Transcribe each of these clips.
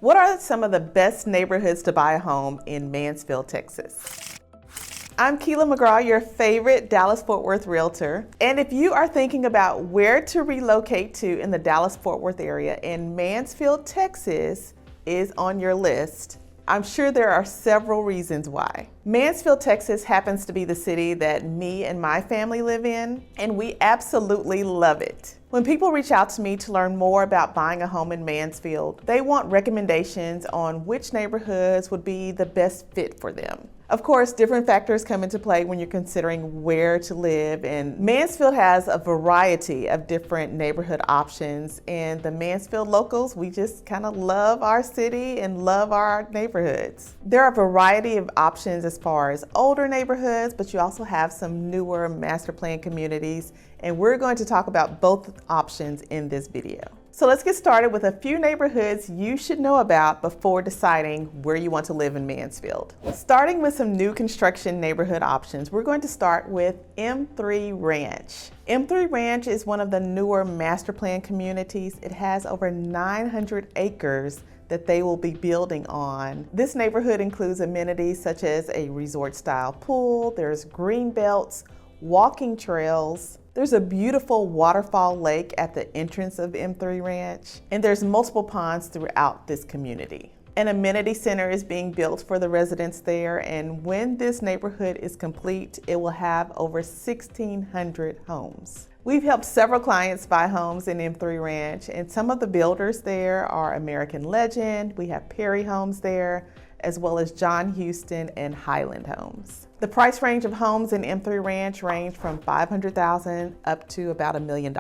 What are some of the best neighborhoods to buy a home in Mansfield, Texas? I'm Keela McGraw, your favorite Dallas-Fort Worth realtor. And if you are thinking about where to relocate to in the Dallas-Fort Worth area, and Mansfield, Texas is on your list, I'm sure there are several reasons why. Mansfield, Texas happens to be the city that me and my family live in, and we absolutely love it. When people reach out to me to learn more about buying a home in Mansfield, they want recommendations on which neighborhoods would be the best fit for them. Of course, different factors come into play when you're considering where to live, and Mansfield has a variety of different neighborhood options, and the Mansfield locals, we just kind of love our city and love our neighborhoods. There are a variety of options as far as older neighborhoods, but you also have some newer master plan communities, and we're going to talk about both options in this video. So let's get started with a few neighborhoods you should know about before deciding where you want to live in Mansfield. Starting with some new construction neighborhood options, we're going to start with M3 Ranch. M3 Ranch is one of the newer master plan communities. It has over 900 acres that they will be building on. This neighborhood includes amenities such as a resort-style pool, there's green belts, walking trails, there's a beautiful waterfall lake at the entrance of M3 Ranch, and there's multiple ponds throughout this community. An amenity center is being built for the residents there, and when this neighborhood is complete, it will have over 1,600 homes. We've helped several clients buy homes in M3 Ranch, and some of the builders there are American Legend, we have Perry Homes there, as well as John Houston and Highland Homes. The price range of homes in M3 Ranch range from $500,000 up to about $1 million.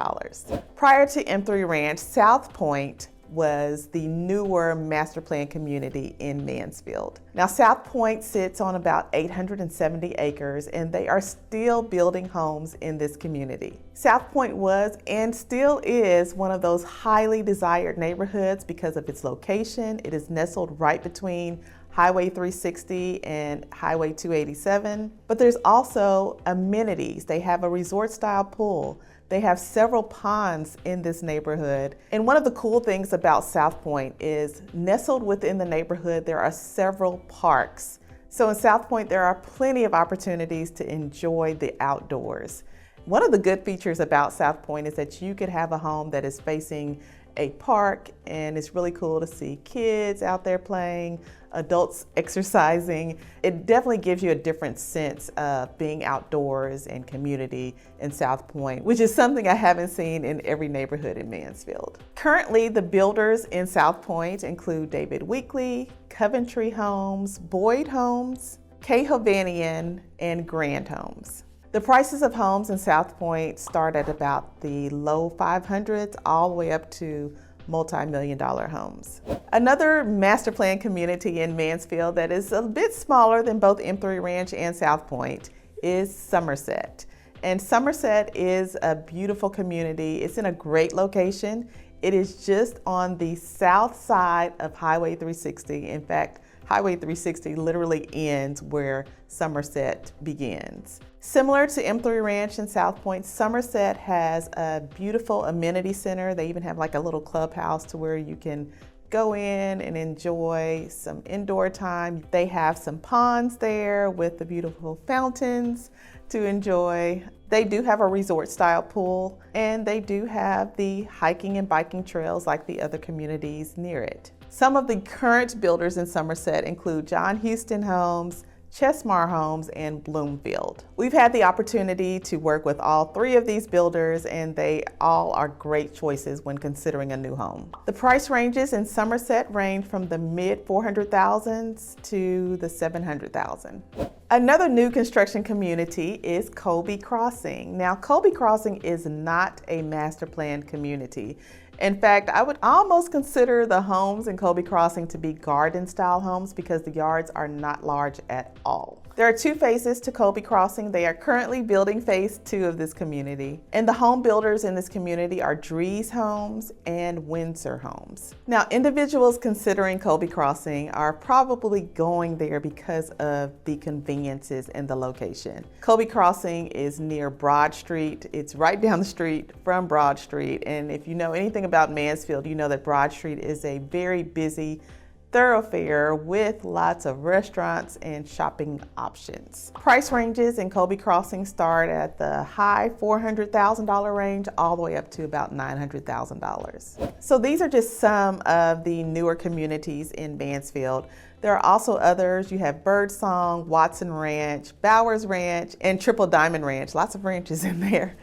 Prior to M3 Ranch, South Point was the newer master plan community in Mansfield. Now South Point sits on about 870 acres, and they are still building homes in this community. South Point was and still is one of those highly desired neighborhoods because of its location. It is nestled right between Highway 360 and Highway 287, but there's also amenities. They have a resort-style pool. They have several ponds in this neighborhood. And one of the cool things about South Point is nestled within the neighborhood, there are several parks. So in South Point, there are plenty of opportunities to enjoy the outdoors. One of the good features about South Point is that you could have a home that is facing a park, and it's really cool to see kids out there playing, adults exercising. It definitely gives you a different sense of being outdoors and community in South Point, which is something I haven't seen in every neighborhood in Mansfield. Currently, the builders in South Point include David Weekley, Coventry Homes, Boyd Homes, K. Hovanian, and Grand Homes. The prices of homes in South Point start at about the low 500s all the way up to multi-million-dollar homes. Another master plan community in Mansfield that is a bit smaller than both M3 Ranch and South Point is Somerset. And Somerset is a beautiful community. It's in a great location. It is just on the south side of Highway 360. In fact, Highway 360 literally ends where Somerset begins. Similar to M3 Ranch and South Point, Somerset has a beautiful amenity center. They even have like a little clubhouse to where you can go in and enjoy some indoor time. They have some ponds there with the beautiful fountains to enjoy. They do have a resort style pool, and they do have the hiking and biking trails like the other communities near it. Some of the current builders in Somerset include John Houston Homes, Chesmar Homes, and Bloomfield. We've had the opportunity to work with all three of these builders, and they all are great choices when considering a new home. The price ranges in Somerset range from the mid 400,000s to the 700,000. Another new construction community is Colby Crossing. Now, Colby Crossing is not a master plan community. In fact, I would almost consider the homes in Colby Crossing to be garden style homes because the yards are not large at all. There are two phases to Colby Crossing. They are currently building phase 2 of this community. And the home builders in this community are Dries Homes and Windsor Homes. Now, individuals considering Colby Crossing are probably going there because of the conveniences and the location. Colby Crossing is near Broad Street. It's right down the street from Broad Street. And if you know anything about Mansfield, you know that Broad Street is a very busy thoroughfare with lots of restaurants and shopping options. Price ranges in Colby Crossing start at the high $400,000 range all the way up to about $900,000. So these are just some of the newer communities in Mansfield. There are also others. You have Birdsong, Watson Ranch, Bowers Ranch, and Triple Diamond Ranch. Lots of ranches in there.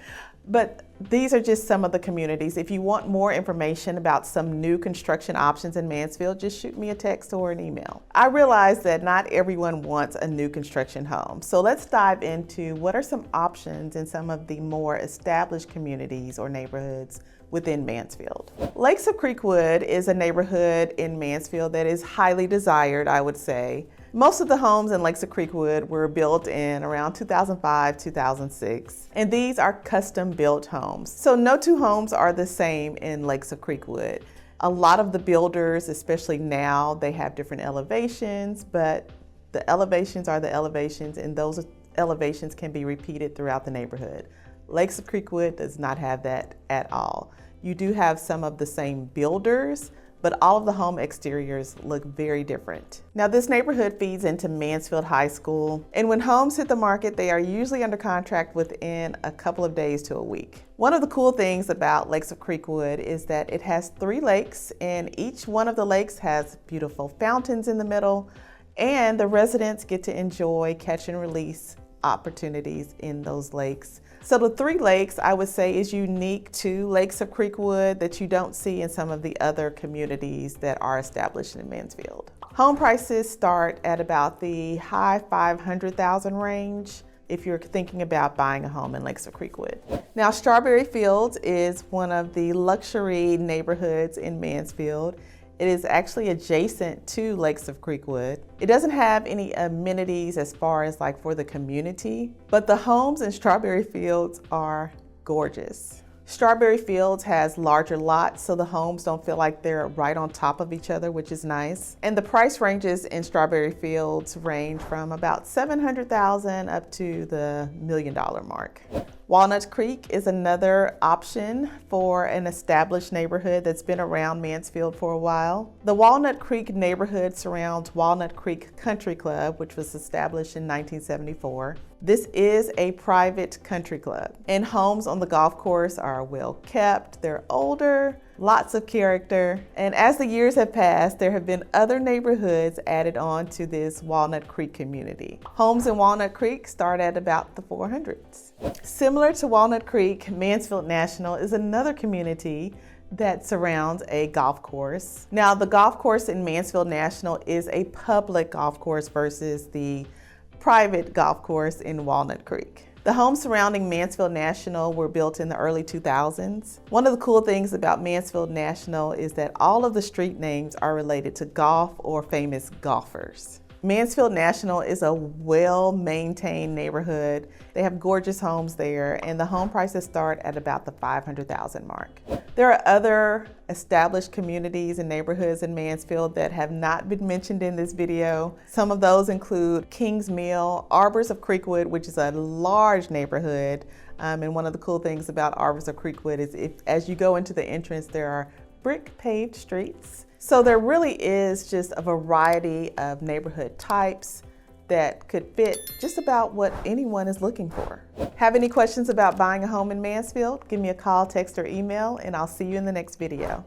But these are just some of the communities. If you want more information about some new construction options in Mansfield, just shoot me a text or an email. I realize that not everyone wants a new construction home. So let's dive into what are some options in some of the more established communities or neighborhoods within Mansfield. Lakes of Creekwood is a neighborhood in Mansfield that is highly desired, I would say. Most of the homes in Lakes of Creekwood were built in around 2005, 2006, and these are custom built homes. So no two homes are the same in Lakes of Creekwood. A lot of the builders, especially now, they have different elevations, but the elevations are the elevations, and those elevations can be repeated throughout the neighborhood. Lakes of Creekwood does not have that at all. You do have some of the same builders, but all of the home exteriors look very different. Now, this neighborhood feeds into Mansfield High School, and when homes hit the market, they are usually under contract within a couple of days to a week. One of the cool things about Lakes of Creekwood is that it has 3 lakes, and each one of the lakes has beautiful fountains in the middle, and the residents get to enjoy catch and release opportunities in those lakes. So the 3 lakes, I would say, is unique to Lakes of Creekwood that you don't see in some of the other communities that are established in Mansfield. Home prices start at about the high $500,000 range if you're thinking about buying a home in Lakes of Creekwood. Now, Strawberry Fields is one of the luxury neighborhoods in Mansfield. It is actually adjacent to Lakes of Creekwood. It doesn't have any amenities as far as like for the community, but the homes in Strawberry Fields are gorgeous. Strawberry Fields has larger lots, so the homes don't feel like they're right on top of each other, which is nice. And the price ranges in Strawberry Fields range from about $700,000 up to the $1 million mark. Walnut Creek is another option for an established neighborhood that's been around Mansfield for a while. The Walnut Creek neighborhood surrounds Walnut Creek Country Club, which was established in 1974. This is a private country club, and homes on the golf course are well kept, they're older, lots of character, and as the years have passed, there have been other neighborhoods added on to this Walnut Creek community. Homes in Walnut Creek start at about the 400s. Similar to Walnut Creek, Mansfield National is another community that surrounds a golf course. Now, the golf course in Mansfield National is a public golf course versus the private golf course in Walnut Creek. The homes surrounding Mansfield National were built in the early 2000s. One of the cool things about Mansfield National is that all of the street names are related to golf or famous golfers. Mansfield National is a well-maintained neighborhood. They have gorgeous homes there, and the home prices start at about the $500,000 mark. There are other established communities and neighborhoods in Mansfield that have not been mentioned in this video. Some of those include Kings Mill, Arbors of Creekwood, which is a large neighborhood. And one of the cool things about Arbors of Creekwood is as you go into the entrance, there are brick paved streets. So there really is just a variety of neighborhood types that could fit just about what anyone is looking for. Have any questions about buying a home in Mansfield? Give me a call, text, or email, and I'll see you in the next video.